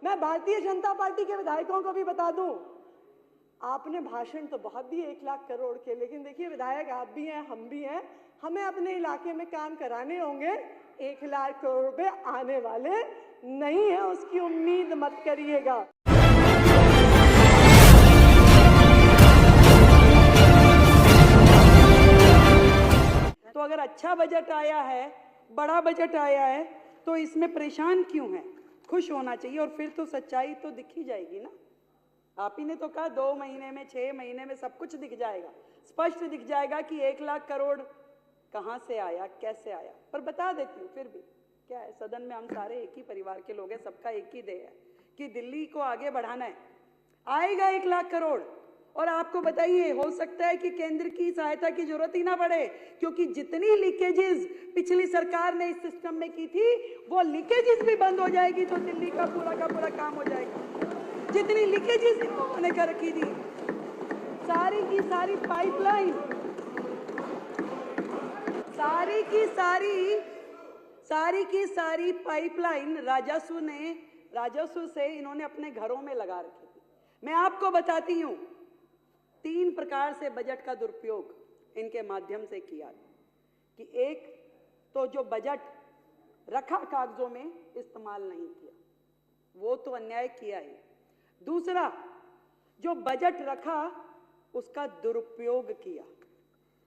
मैं भारतीय जनता पार्टी के विधायकों को भी बता दूं, आपने भाषण तो बहुत दिए 1 लाख करोड़ के, लेकिन देखिए विधायक आप भी हैं, हम भी हैं, हमें अपने इलाके में काम कराने होंगे। 1 लाख करोड़ रुपए आने वाले नहीं है, उसकी उम्मीद मत करिएगा। तो अगर अच्छा बजट आया है, बड़ा बजट आया है, तो इसमें परेशान क्यों है? खुश होना चाहिए। और फिर तो सच्चाई तो दिख ही जाएगी ना। आप ही ने तो कहा 2 महीने में, 6 महीने में सब कुछ दिख जाएगा, स्पष्ट दिख जाएगा कि 1 लाख करोड़ कहां से आया, कैसे आया। पर बता देती हूँ फिर भी, क्या है, सदन में हम सारे एक ही परिवार के लोग हैं, सबका एक ही ध्येय है कि दिल्ली को आगे बढ़ाना है। आएगा 1 लाख करोड़। और आपको बताइए, हो सकता है कि केंद्र की सहायता की जरूरत ही ना पड़े, क्योंकि जितनी लीकेजेस पिछली सरकार ने इस सिस्टम में की थी, वो लीकेजेस भी बंद हो जाएगी तो दिल्ली का पूरा काम हो जाएगा। जितनी लीकेजेस इन्होंने कर रखी थी, सारी की सारी पाइपलाइन, सारी की सारी पाइपलाइन राजस्व से इन्होंने अपने घरों में लगा रखी थी। मैं आपको बताती हूं, 3 प्रकार से बजट का दुरुपयोग इनके माध्यम से किया कि एक तो जो बजट रखा कागजों में इस्तेमाल नहीं किया, वो तो अन्याय किया ही। दूसरा, जो बजट रखा उसका दुरुपयोग किया।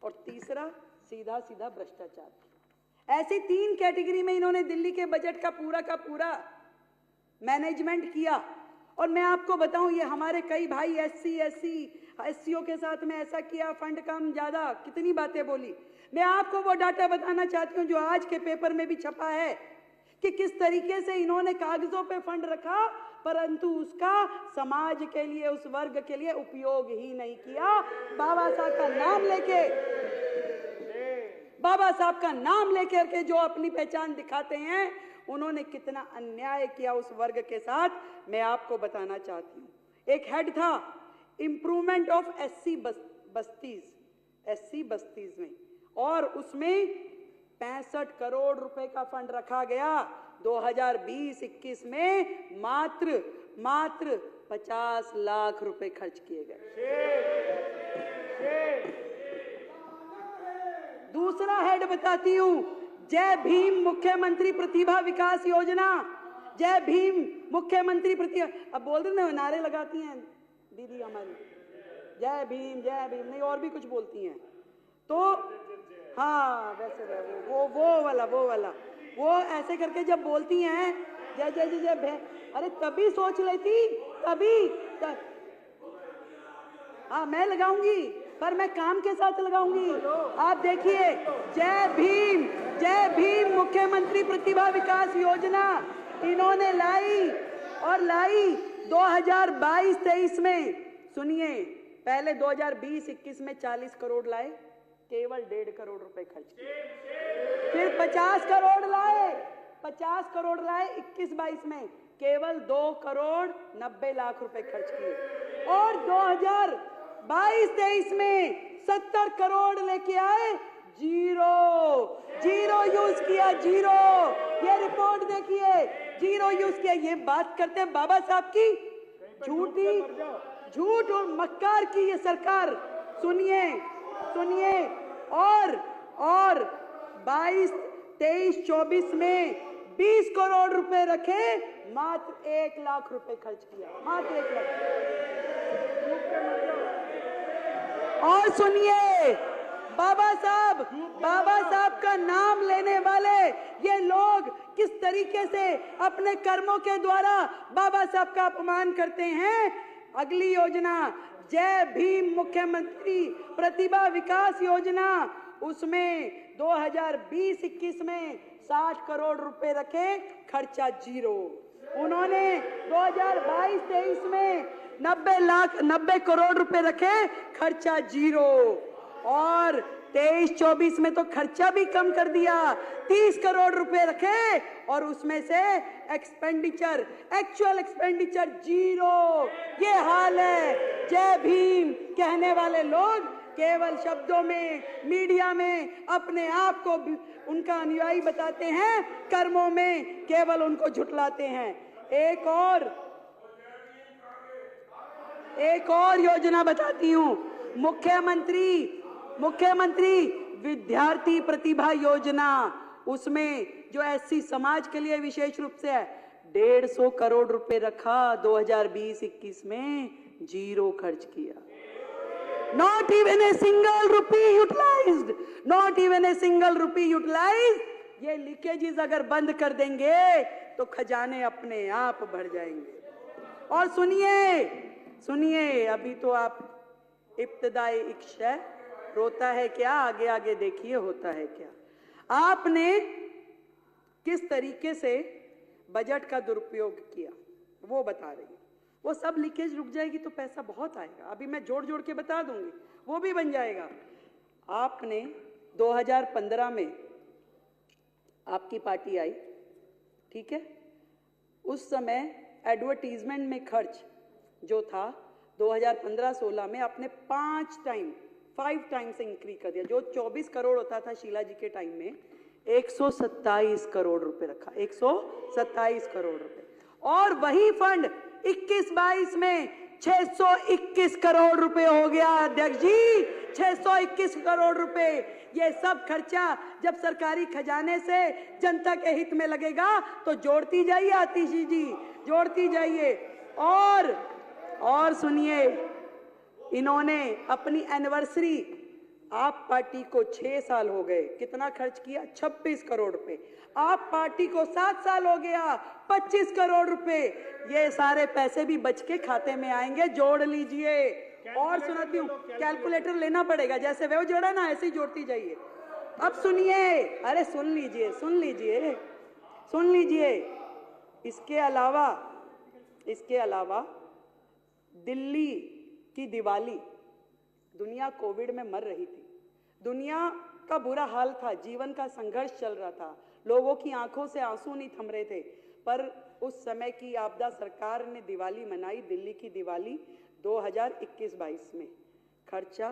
और तीसरा, सीधा भ्रष्टाचार किया। ऐसी 3 कैटेगरी में इन्होंने दिल्ली के बजट का पूरा मैनेजमेंट किया। और मैं आपको बताऊं, ये हमारे कई भाई एससीओ के साथ में ऐसा किया, फंड कम ज्यादा, कितनी बातें बोली। मैं आपको वो डाटा बताना चाहती हूं जो आज के पेपर में भी छपा है कि किस तरीके से इन्होंने कागजों पे फंड रखा, परंतु उसका समाज के लिए, उस वर्ग के लिए उपयोग ही नहीं किया। बाबा साहब का नाम लेकर के जो अपनी पहचान दिखाते हैं, उन्होंने कितना अन्याय किया उस वर्ग के साथ, मैं आपको बताना चाहती हूँ। एक हेड था इंप्रूवमेंट ऑफ एससी बस्तीज में, और उसमें 65 करोड़ रुपए का फंड रखा गया। 2020-21 में मात्र 50 लाख रुपए खर्च किए गए। दूसरा हेड बताती हूं, जय भीम मुख्यमंत्री प्रतिभा विकास योजना। जय भीम मुख्यमंत्री प्रतिभा, अब बोल रहे ना, नारे लगाती हैं दीदी हमारी, जय भीम नहीं, और भी कुछ बोलती हैं। तो हाँ, वैसे वो वाला वो ऐसे करके जब बोलती हैं जय, अरे तभी सोच लेती, हाँ मैं लगाऊंगी, पर मैं काम के साथ लगाऊंगी। आप देखिए, जय भीम मुख्यमंत्री प्रतिभा विकास योजना इन्होंने लाई 2022-23 में। सुनिए, पहले 2020-21 में 40 करोड़ लाए, केवल 1.5 करोड़ रुपए खर्च किए। फिर 50 करोड़ लाए 21-22 में, केवल 2 करोड़ 90 लाख रुपए खर्च किए। और 2022-23 में 70 करोड़ लेके आए, जीरो यूज किया, ये रिपोर्ट देखिए, जीरो यूज किया। ये बात करते हैं बाबा साहब की, झूठ और मक्कार की ये सरकार। सुनिए, और 22-23-24 में 20 करोड़ रुपए रखे, मात्र 1 लाख रुपए खर्च किया, मात्र 1 लाख। और सुनिए, बाबा साहब का नाम लेने वाले ये लोग किस तरीके से अपने कर्मों के द्वारा बाबा साहब का अपमान करते हैं। अगली योजना, जय भीम मुख्यमंत्री प्रतिभा विकास योजना, उसमें 2020-21 में 60 करोड़ रुपए रखे, खर्चा 0। उन्होंने 2022-23 में 90 करोड़ रुपए रखे, खर्चा 0। और 23-24 में तो खर्चा भी कम कर दिया, 30 करोड़ रुपए रखे, और उसमें से एक्चुअल एक्सपेंडिचर 0। ये हाल है। जय भीम कहने वाले लोग केवल शब्दों में, मीडिया में अपने आप को उनका अनुयायी बताते हैं, कर्मों में केवल उनको झुठलाते हैं। एक और एक और योजना बताती हूं, मुख्यमंत्री विद्यार्थी प्रतिभा योजना, उसमें जो एससी समाज के लिए विशेष रूप से है 150 करोड़ रुपए रखा, 2020-21 में जीरो खर्च किया। Not even a single rupee utilized, not even a single rupee utilized। ये लीकेजेस अगर बंद कर देंगे तो खजाने अपने आप भर जाएंगे। और सुनिए, अभी तो आप इब्तिदाई इश्क है, रोता है क्या, आगे आगे देखिए होता है क्या। आपने किस तरीके से बजट का दुरुपयोग किया वो बता रही हूं। वो सब लीकेज रुक जाएगी तो पैसा बहुत आएगा, अभी मैं जोड़ जोड़ के बता दूंगी, वो भी बन जाएगा। आपने 2015 में आपकी पार्टी आई, ठीक है, उस समय एडवर्टीजमेंट में खर्च जो था 2015-16 में आपने 5 टाइम से इंक्रीज कर दिया। जो 24 करोड़ होता था शीला जी के टाइम में 127 करोड़ रुपए रखा, 127 करोड़ रुपए। और वही फंड 21-22 में 621 करोड़ रुपए हो गया अध्यक्ष जी, 621 करोड़ रुपए। ये सब खर्चा जब सरकारी खजाने से जनता के हित में लगेगा तो जोड़ती जाइए आतिशी जी, जोड़ती जाइए। और सुनिए, इन्होंने अपनी एनिवर्सरी, आप पार्टी को 6 साल हो गए, कितना खर्च किया, 26 करोड़ रुपए। आप पार्टी को 7 साल हो गया, 25 करोड़ रुपए। ये सारे पैसे भी बच के खाते में आएंगे, जोड़ लीजिए। और सुनाती हूँ, कैलकुलेटर लेना पड़ेगा, जैसे वो जोड़ा ना ऐसे ही जोड़ती जाइए। अब सुनिए, अरे सुन लीजिए। इसके अलावा दिल्ली की दिवाली, दुनिया कोविड में मर रही थी, दुनिया का बुरा हाल था, जीवन का संघर्ष चल रहा था, लोगों की आंखों से आंसू नहीं थम रहे थे, पर उस समय की आपदा सरकार ने दिवाली मनाई, दिल्ली की दिवाली 2021-22 में। खर्चा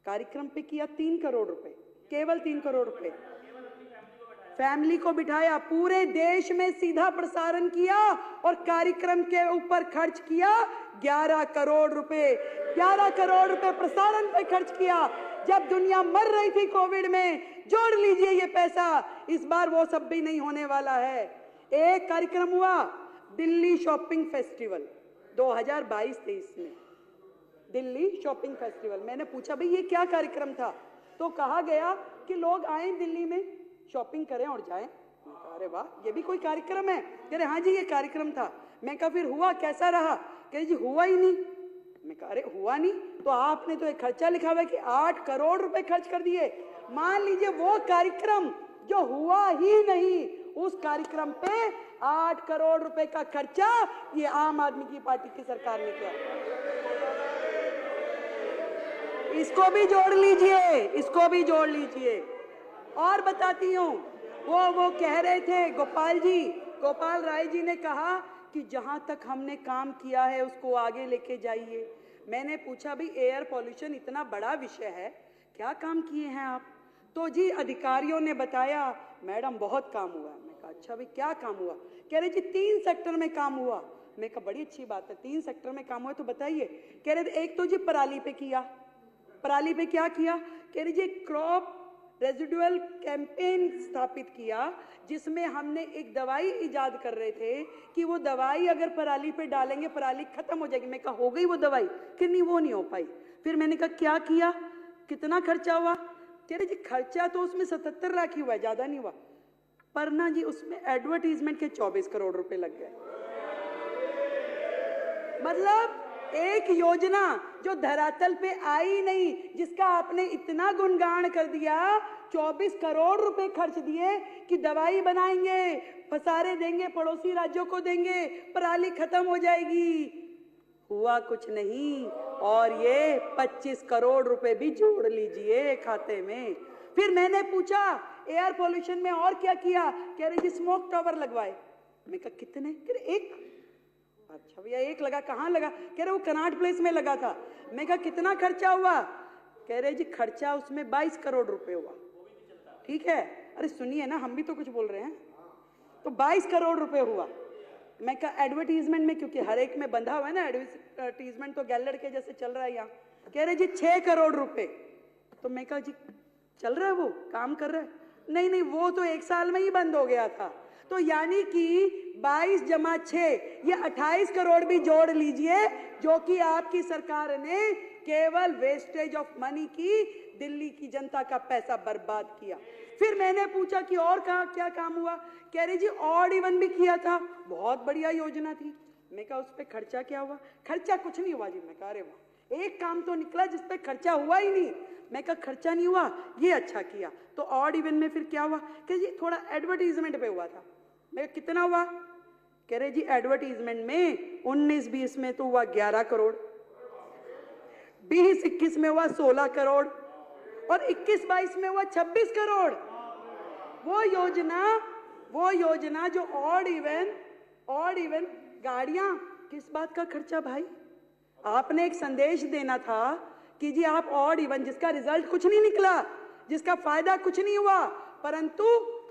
कार्यक्रम पे किया 3 करोड़ रुपए, केवल 3 करोड़ रुपए। फैमिली को बिठाया, पूरे देश में सीधा प्रसारण किया और कार्यक्रम के ऊपर खर्च किया 11 करोड़ रुपए। 11 करोड़ रुपए प्रसारण पे खर्च किया जब दुनिया मर रही थी कोविड में। जोड़ लीजिए ये पैसा, इस बार वो सब भी नहीं होने वाला है। एक कार्यक्रम हुआ दिल्ली शॉपिंग फेस्टिवल 2022-23 में, दिल्ली शॉपिंग फेस्टिवल। मैंने पूछा भाई ये क्या कार्यक्रम था, तो कहा गया कि लोग आए दिल्ली में शॉपिंग करें और जाएं। अरे वाह, ये भी कोई कार्यक्रम है? कह रहे हाँ जी ये कार्यक्रम था। मैं कहा फिर हुआ, कैसा रहा? कह जी हुआ ही नहीं। मैं कहा अरे हुआ नहीं तो आपने तो एक खर्चा लिखा हुआ है कि 8 करोड़ रुपए खर्च कर दिए। मान लीजिए वो कार्यक्रम जो हुआ ही नहीं, उस कार्यक्रम पे 8 करोड़ रुपए का खर्चा ये आम आदमी की पार्टी की सरकार ने किया। इसको भी जोड़ लीजिए। और बताती हूँ, वो कह रहे थे गोपाल राय जी ने कहा कि जहां तक हमने काम किया है उसको आगे लेके जाइए। मैंने पूछा भाई एयर पॉल्यूशन इतना बड़ा विषय है, क्या काम किए हैं आप? तो जी अधिकारियों ने बताया मैडम बहुत काम हुआ। मैं कहा अच्छा भाई क्या काम हुआ? कह रहे जी 3 सेक्टर में काम हुआ। मैं कहा बड़ी अच्छी बात है, 3 सेक्टर में काम हुआ तो बताइए। कह रहे एक तो जी पराली पे किया। पराली पे क्या किया? कह रही जी क्रॉप रेजिडुअल कैंपेन स्थापित किया, जिसमें हमने एक दवाई इजाद कर रहे थे कि वो दवाई अगर पराली पे डालेंगे पराली खत्म हो जाएगी। मैं कहा हो गई वो दवाई? कि नहीं वो नहीं हो पाई। फिर मैंने कहा क्या किया, कितना खर्चा हुआ? कह रहे जी खर्चा तो उसमें 77 लाख ही हुआ, ज्यादा नहीं हुआ, पर ना जी उसमें एडवर्टीजमेंट के 24 करोड़ रुपए लग गए। मतलब एक योजना जो धरातल पे आई नहीं, जिसका आपने इतना गुणगान कर दिया, 24 करोड़ रुपए खर्च दिए कि दवाई बनाएंगे, पसारे देंगे, पड़ोसी राज्यों को देंगे, पराली खत्म हो जाएगी। हुआ कुछ नहीं। और ये 25 करोड़ रुपए भी जोड़ लीजिए खाते में। फिर मैंने पूछा एयर पोल्यूशन में और क्या किया? कह रहे जी स्मोक टावर लगवाए। मैं कहा कितने? कह रहे 1। अच्छा भैया 1 लगा, कहाँ लगा? कह रहे वो कनॉट प्लेस में लगा था। मैं कहा कितना खर्चा हुआ? कह रहे जी खर्चा उसमें 22 करोड़ रुपए हुआ। ठीक है, अरे सुनिए ना, हम भी तो कुछ बोल रहे हैं। तो 22 करोड़ रुपए हुआ। मैं कहा एडवर्टीजमेंट में, क्योंकि हर एक में बंधा हुआ है ना एडवर्टीजमेंट, तो गैलड़ के जैसे चल रहा है यहाँ। कह रहे जी 6 करोड़ रुपए। तो मैं कहा जी चल रहा है, वो काम कर रहा है? नहीं नहीं, वो तो 1 साल में ही बंद हो गया था। तो यानी कि 22 जमा 6 ये 28 करोड़ भी जोड़ लीजिए, जो कि आपकी सरकार ने केवल वेस्टेज ऑफ मनी की दिल्ली की जनता का पैसा बर्बाद किया। फिर मैंने पूछा कि और कहा क्या काम हुआ? कह रही जी ऑड इवन भी किया था, बहुत बढ़िया योजना थी। मैं कहा उस पर खर्चा क्या हुआ? खर्चा कुछ नहीं हुआ जी। मैं कहा अरे वाह, एक काम तो निकला जिस पे खर्चा हुआ ही नहीं। मैं कहा खर्चा नहीं हुआ, ये अच्छा किया। तो ऑड इवन में फिर क्या हुआ? कह जी थोड़ा एडवर्टीजमेंट पे हुआ था। मैं कितना हुआ? कह रहे जी एडवर्टीजमेंट में 19-20 में तो हुआ 11 करोड़, 20-21 में हुआ 16 करोड़ और 21-22 में हुआ 26 करोड़। वो योजना जो ऑड इवन गाड़ियां, किस बात का खर्चा भाई? आपने एक संदेश देना था कि जी आप ऑड इवन, जिसका रिजल्ट कुछ नहीं निकला, जिसका फायदा कुछ नहीं हुआ, परंतु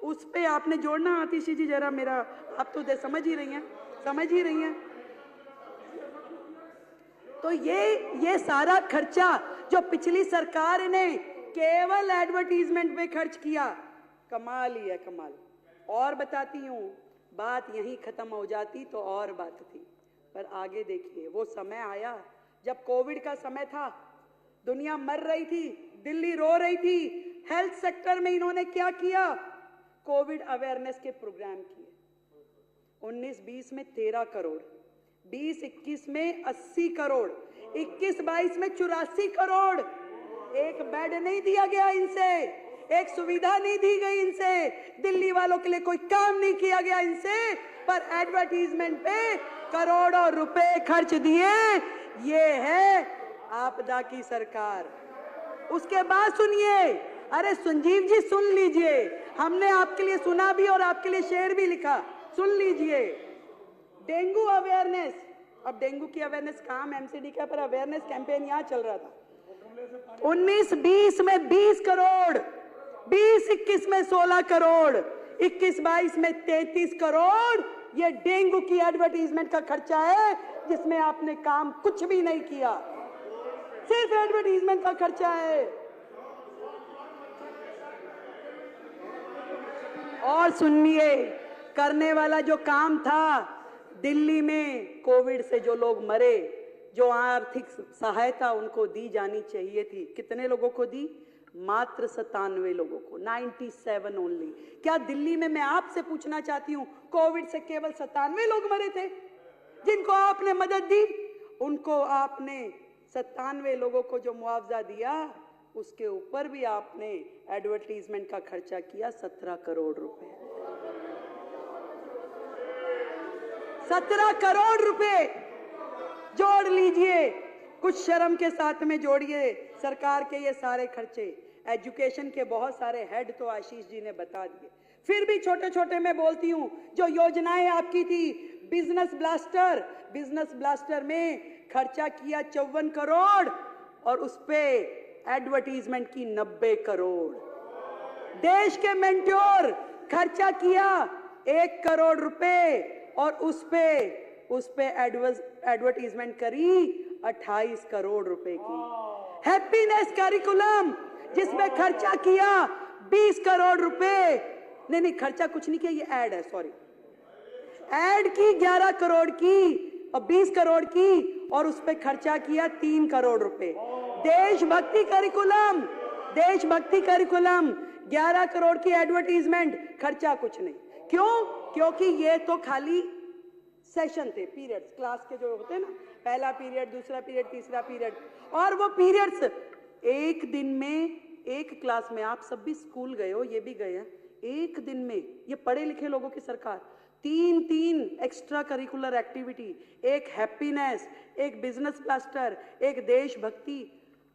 उस पे आपने जोड़ना। आतिशी जी जरा मेरा, आप तो समझ ही रही हैं। तो ये सारा खर्चा जो पिछली सरकार ने केवल एडवर्टीजमेंट पे खर्च किया, कमाल ही है, कमाल। और बताती हूँ, बात यहीं खत्म हो जाती तो और बात थी, पर आगे देखिए वो समय आया जब कोविड का समय था, दुनिया मर रही थी, दिल्ली रो रही थी। हेल्थ सेक्टर में इन्होंने क्या किया? कोविड अवेयरनेस के प्रोग्राम किए। 19-20 में 13 करोड़, 20-21 में 80 करोड़, 21-22 में 84 करोड़। एक बेड नहीं दिया गया इनसे, एक सुविधा नहीं दी गई इनसे, दिल्ली वालों के लिए कोई काम नहीं किया गया इनसे, पर एडवर्टीजमेंट पे करोड़ों रुपए खर्च दिए। ये है आपदा की सरकार। उसके बाद सुनिए, अरे संजीव जी सुन लीजिए, हमने आपके लिए सुना भी और आपके लिए शेर भी लिखा, सुन लीजिए। डेंगू अवेयरनेस, अब डेंगू की अवेयरनेस काम एमसीडी का, पर अवेयरनेस कैंपेन यहाँ चल रहा था। 19-20 में 20 करोड़, 20-21 में 16 करोड़, 21-22 में 33 करोड़। ये डेंगू की एडवर्टीजमेंट का खर्चा है, जिसमें आपने काम कुछ भी नहीं किया, सिर्फ एडवर्टीजमेंट का खर्चा है। और सुनिए, करने वाला जो काम था, दिल्ली में कोविड से जो लोग मरे, जो आर्थिक सहायता उनको दी जानी चाहिए थी, कितने लोगों को दी? मात्र 97 लोगों को, 97 ओनली। क्या दिल्ली में, मैं आपसे पूछना चाहती हूं, कोविड से केवल 97 लोग मरे थे जिनको आपने मदद दी? उनको आपने 97 लोगों को जो मुआवजा दिया, उसके ऊपर भी आपने एडवर्टीजमेंट का खर्चा किया 17 करोड़ रुपए। 17 करोड़ रुपए जोड़ लीजिए, कुछ शर्म के साथ में जोड़िए सरकार के ये सारे खर्चे। एजुकेशन के बहुत सारे हेड तो आशीष जी ने बता दिए, फिर भी छोटे छोटे मैं बोलती हूँ। जो योजनाएं आपकी थी, बिजनेस ब्लास्टर में खर्चा किया 54 करोड़ और उस पे एडवर्टीजमेंट की 90 करोड़। देश के मेंटोर खर्चा किया 1 करोड़ रुपए और उस पे एडवर्टीजमेंट करी 28 करोड़ रुपए की। हैप्पीनेस करिकुलम जिसमें खर्चा किया 20 करोड़ रुपए, नहीं खर्चा कुछ नहीं किया, ये ऐड है, सॉरी, ऐड की 11 करोड़ की और 20 करोड़ की और उस पे खर्चा किया 3 करोड़ रुपए। देशभक्ति करिकुलम 11 करोड़ की एडवर्टीजमेंट, खर्चा कुछ नहीं। क्यों? क्योंकि ये तो खाली सेशन थे, पीरियड्स, क्लास के जो होते हैं ना, पहला पीरियड, दूसरा पीरियड, तीसरा पीरियड, और वो पीरियड्स एक दिन में, एक क्लास में, आप सब भी स्कूल गए हो, ये भी गए हैं, एक दिन में ये पढ़े लिखे लोगों की सरकार 3 एक्स्ट्रा करिकुलर एक्टिविटी, एक हैप्पीनेस, एक बिजनेस ब्लास्टर, एक देशभक्ति।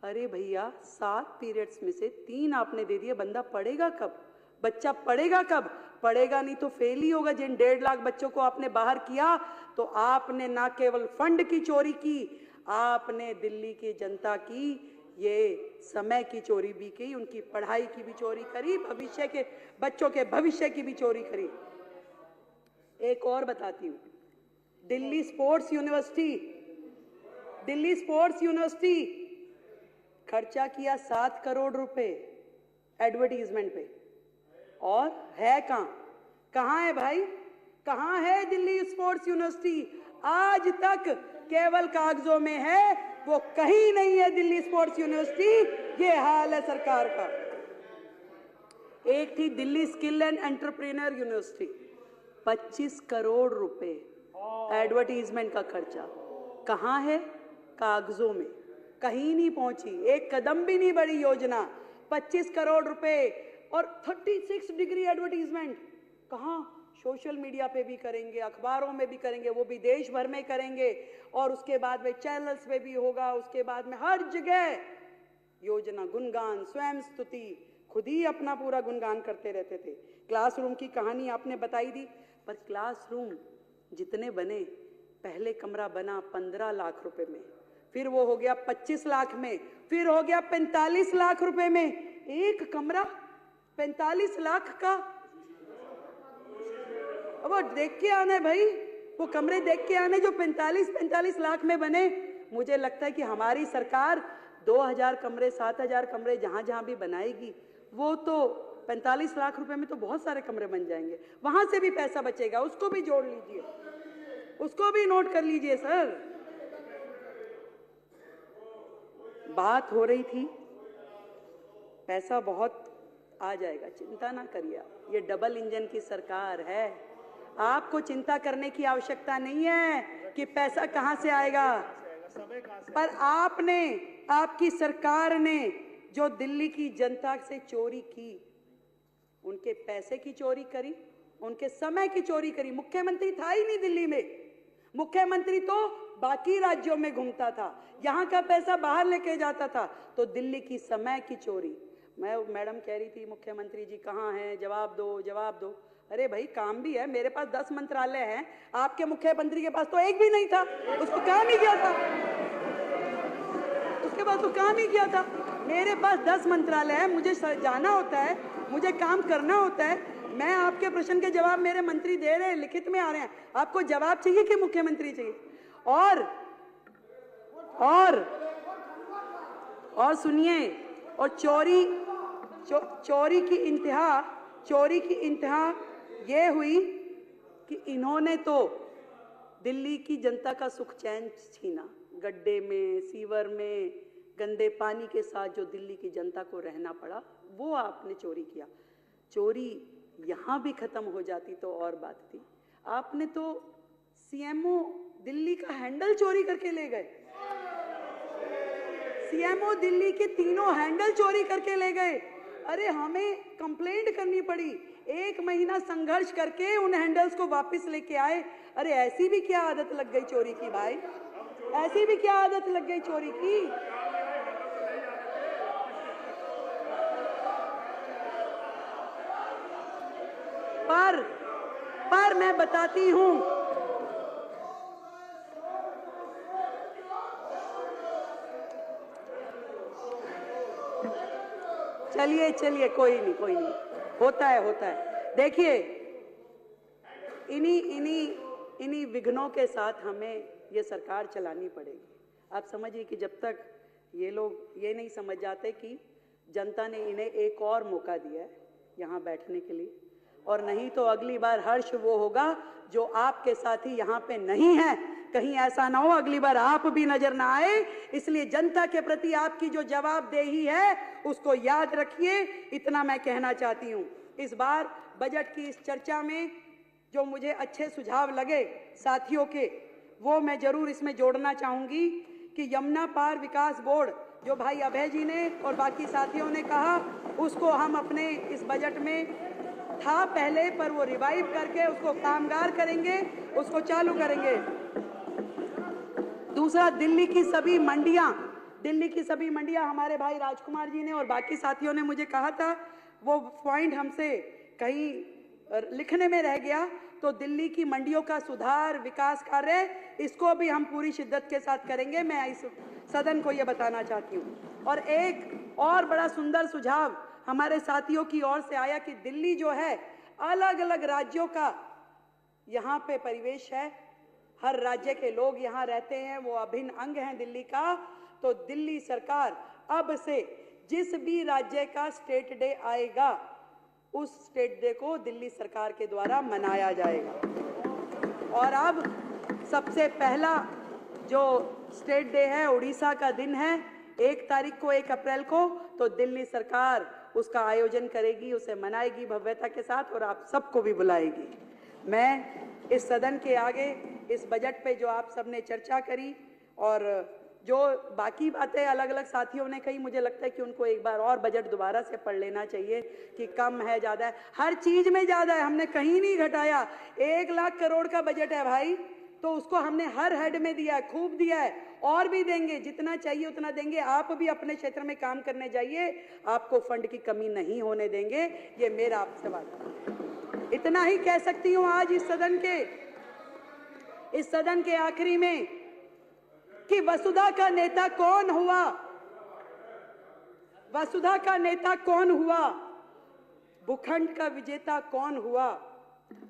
अरे भैया 7 पीरियड्स में से 3 आपने दे दिए, बंदा पढ़ेगा कब? बच्चा पढ़ेगा कब? पढ़ेगा नहीं तो फेल ही होगा। जिन 1.5 लाख बच्चों को आपने बाहर किया, तो आपने ना केवल फंड की चोरी की, आपने दिल्ली की जनता की ये समय की चोरी भी की, उनकी पढ़ाई की भी चोरी करी, भविष्य के बच्चों के भविष्य की भी चोरी करी। एक और बताती हूँ, दिल्ली स्पोर्ट्स यूनिवर्सिटी खर्चा किया 7 करोड़ रुपए एडवर्टीजमेंट पे, और है कहां है भाई, कहां है दिल्ली स्पोर्ट्स यूनिवर्सिटी? आज तक केवल कागजों में है, वो कहीं नहीं है दिल्ली स्पोर्ट्स यूनिवर्सिटी। ये हाल है सरकार का। एक थी Delhi skill and entrepreneur university, 25 crore रुपए एडवर्टीजमेंट का खर्चा, कहां है? कागजों में, कहीं नहीं पहुंची, एक कदम भी नहीं बढ़ी योजना। 25 करोड़ रुपए और 36 डिग्री एडवर्टीजमेंट, कहां? सोशल मीडिया पे भी करेंगे, अखबारों में भी करेंगे, वो भी देश भर में करेंगे, और उसके बाद में चैनल्स पे भी होगा, उसके बाद में हर जगह योजना, गुणगान, स्वयं स्तुति, खुद ही अपना पूरा गुणगान करते रहते थे। क्लासरूम की कहानी आपने बताई दी, पर क्लासरूम जितने बने, पहले कमरा बना 15 लाख रुपए में, फिर वो हो गया 25 लाख में, फिर हो गया 45 लाख रुपए में। एक कमरा 45 लाख का, वो देख के आने भाई, वो कमरे देख के आने जो 45 लाख में बने। मुझे लगता है कि हमारी सरकार 2000 कमरे, 7000 कमरे जहां जहां भी बनाएगी, वो तो 45 लाख रुपए में तो बहुत सारे कमरे बन जाएंगे। वहां से भी पैसा बचेगा, उसको भी जोड़ लीजिए, उसको भी नोट कर लीजिए सर। बात हो रही थी पैसा बहुत आ जाएगा, चिंता ना करिए, ये डबल इंजन की सरकार है, आपको चिंता करने की आवश्यकता नहीं है कि पैसा कहां से आएगा। पर आपने, आपकी सरकार ने जो दिल्ली की जनता से चोरी की, उनके पैसे की चोरी करी, उनके समय की चोरी करी। मुख्यमंत्री था ही नहीं दिल्ली में, मुख्यमंत्री तो बाकी राज्यों में घूमता था, यहां का पैसा बाहर लेके जाता था। तो दिल्ली की समय की चोरी। मैडम कह रही थी मुख्यमंत्री जी कहां हैं, जवाब दो जवाब दो। अरे भाई काम भी है, मेरे पास 10 मंत्रालय हैं, आपके मुख्यमंत्री के पास तो एक भी नहीं था, उसको काम ही किया था, उसके पास तो काम ही किया था। मेरे पास 10 मंत्रालय है, मुझे जाना होता है, मुझे काम करना होता है। मैं आपके प्रश्न के जवाब मेरे मंत्री दे रहे हैं, लिखित में आ रहे हैं। आपको जवाब चाहिए कि मुख्यमंत्री चाहिए? और सुनिए, और चोरी की इंतहा ये हुई कि इन्होंने तो दिल्ली की जनता का सुख चैन छीना। गड्ढे में, सीवर में, गंदे पानी के साथ जो दिल्ली की जनता को रहना पड़ा, वो आपने चोरी किया। चोरी यहां भी खत्म हो जाती तो और बात थी। आपने तो सीएमओ दिल्ली का हैंडल चोरी करके ले गए, सीएमओ दिल्ली के 3 हैंडल चोरी करके ले गए। अरे हमें कंप्लेंट करनी पड़ी, 1 महीना संघर्ष करके उन हैंडल्स को वापस लेके आए। अरे ऐसी भी क्या आदत लग गई चोरी की भाई, ऐसी भी क्या आदत लग गई चोरी की? पर मैं बताती हूं, चलिए कोई नहीं, होता है। देखिए, इन्हीं विघ्नों के साथ हमें ये सरकार चलानी पड़ेगी। आप समझिए कि जब तक ये लोग ये नहीं समझ जाते कि जनता ने इन्हें एक और मौका दिया है यहाँ बैठने के लिए, और नहीं तो अगली बार हर्ष वो होगा जो आपके साथी यहाँ पे नहीं है। कहीं ऐसा ना हो अगली बार आप भी नजर ना आए। इसलिए जनता के प्रति आपकी जो जवाबदेही है उसको याद रखिए, इतना मैं कहना चाहती हूँ। इस बार बजट की इस चर्चा में जो मुझे अच्छे सुझाव लगे साथियों के, वो मैं जरूर इसमें जोड़ना चाहूंगी कि यमुना पार विकास बोर्ड जो भाई अभय जी ने और बाकी साथियों ने कहा, उसको हम अपने इस बजट में था पहले, पर वो रिवाइव करके उसको कामगार करेंगे, उसको चालू करेंगे। दूसरा, दिल्ली की सभी मंडियां हमारे भाई राजकुमार जी ने और बाकी साथियों ने मुझे कहा था, वो पॉइंट हमसे कहीं लिखने में रह गया। तो दिल्ली की मंडियों का सुधार, विकास कार्य, इसको भी हम पूरी शिद्दत के साथ करेंगे। मैं इस सदन को ये बताना चाहती हूँ। और एक और बड़ा सुंदर सुझाव हमारे साथियों की ओर से आया कि दिल्ली जो है, अलग अलग राज्यों का यहाँ पे परिवेश है, हर राज्य के लोग यहाँ रहते हैं, वो अभिन्न अंग हैं दिल्ली का। तो दिल्ली सरकार अब से जिस भी राज्य का स्टेट डे आएगा, उस स्टेट डे को दिल्ली सरकार के द्वारा मनाया जाएगा। और अब सबसे पहला जो स्टेट डे है, उड़ीसा का दिन है, 1 तारीख को, 1 अप्रैल को, तो दिल्ली सरकार उसका आयोजन करेगी, उसे मनाएगी भव्यता के साथ और आप सबको भी बुलाएगी। मैं इस सदन के आगे इस बजट पे जो आप सबने चर्चा करी और जो बाकी बातें अलग अलग साथियों ने कही, मुझे लगता है कि उनको एक बार और बजट दोबारा से पढ़ लेना चाहिए कि कम है, ज़्यादा है, हर चीज़ में ज़्यादा है, हमने कहीं नहीं घटाया। 1 लाख करोड़ का बजट है भाई, तो उसको हमने हर हेड में दिया है, खूब दिया है, और भी देंगे, जितना चाहिए उतना देंगे। आप भी अपने क्षेत्र में काम करने जाइए, आपको फंड की कमी नहीं होने देंगे, ये मेरा आपसे वादा है। इतना ही कह सकती हूँ आज इस सदन के आखिरी में कि वसुधा का नेता कौन हुआ, वसुधा का नेता कौन हुआ, भूखंड का विजेता कौन हुआ,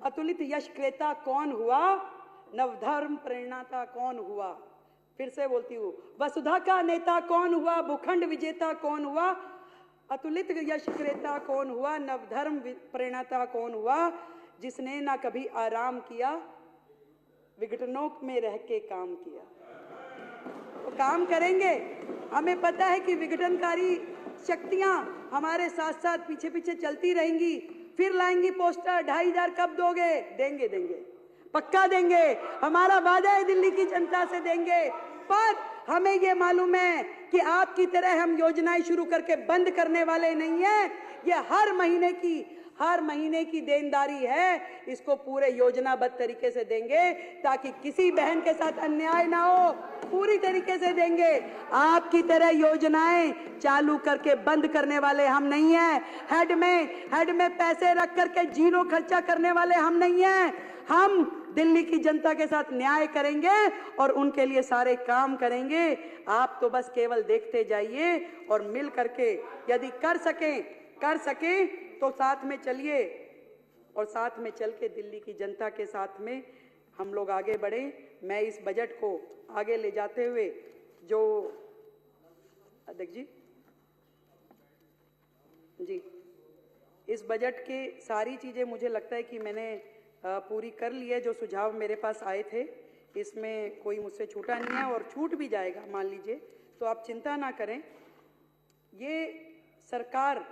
अतुलित यश क्रेता कौन हुआ, नवधर्म प्रेरणाता कौन हुआ। फिर से बोलती हूँ, वसुधा का नेता कौन हुआ, भूखंड विजेता कौन हुआ, अतुलित यश क्रेता कौन हुआ, नवधर्म प्रेरणाता कौन हुआ, जिसने ना कभी आराम किया, विघटनों में रह के काम किया। तो काम करेंगे, हमें पता है कि विघटनकारी शक्तियां हमारे साथ साथ पीछे पीछे चलती रहेंगी, फिर लाएंगी पोस्टर, 2500 कब दोगे, देंगे देंगे, पक्का देंगे, हमारा वादा है दिल्ली की जनता से देंगे। पर हमें ये मालूम है कि आपकी तरह हम योजनाएं शुरू करके बंद करने वाले नहीं हैं। ये हर महीने की देनदारी है, इसको पूरे योजनाबद्ध तरीके से देंगे ताकि किसी बहन के साथ अन्याय ना हो, पूरी तरीके से देंगे। आपकी तरह योजनाएं चालू करके बंद करने वाले हम नहीं हैं, हेड में पैसे रख करके जीरो खर्चा करने वाले हम नहीं हैं। हम दिल्ली की जनता के साथ न्याय करेंगे और उनके लिए सारे काम करेंगे। आप तो बस केवल देखते जाइए और मिल करके यदि कर सके तो साथ में चलिए और साथ में चल के दिल्ली की जनता के साथ में हम लोग आगे बढ़े। मैं इस बजट को आगे ले जाते हुए जो अध्यक्ष जी इस बजट के सारी चीज़ें मुझे लगता है कि मैंने पूरी कर ली है। जो सुझाव मेरे पास आए थे इसमें कोई मुझसे छूटा नहीं है और छूट भी जाएगा मान लीजिए, तो आप चिंता ना करें। ये सरकार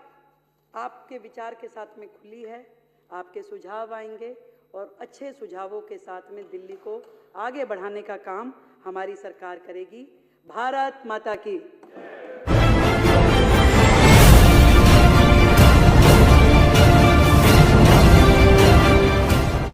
आपके विचार के साथ में खुली है, आपके सुझाव आएंगे और अच्छे सुझावों के साथ में दिल्ली को आगे बढ़ाने का काम हमारी सरकार करेगी। भारत माता की।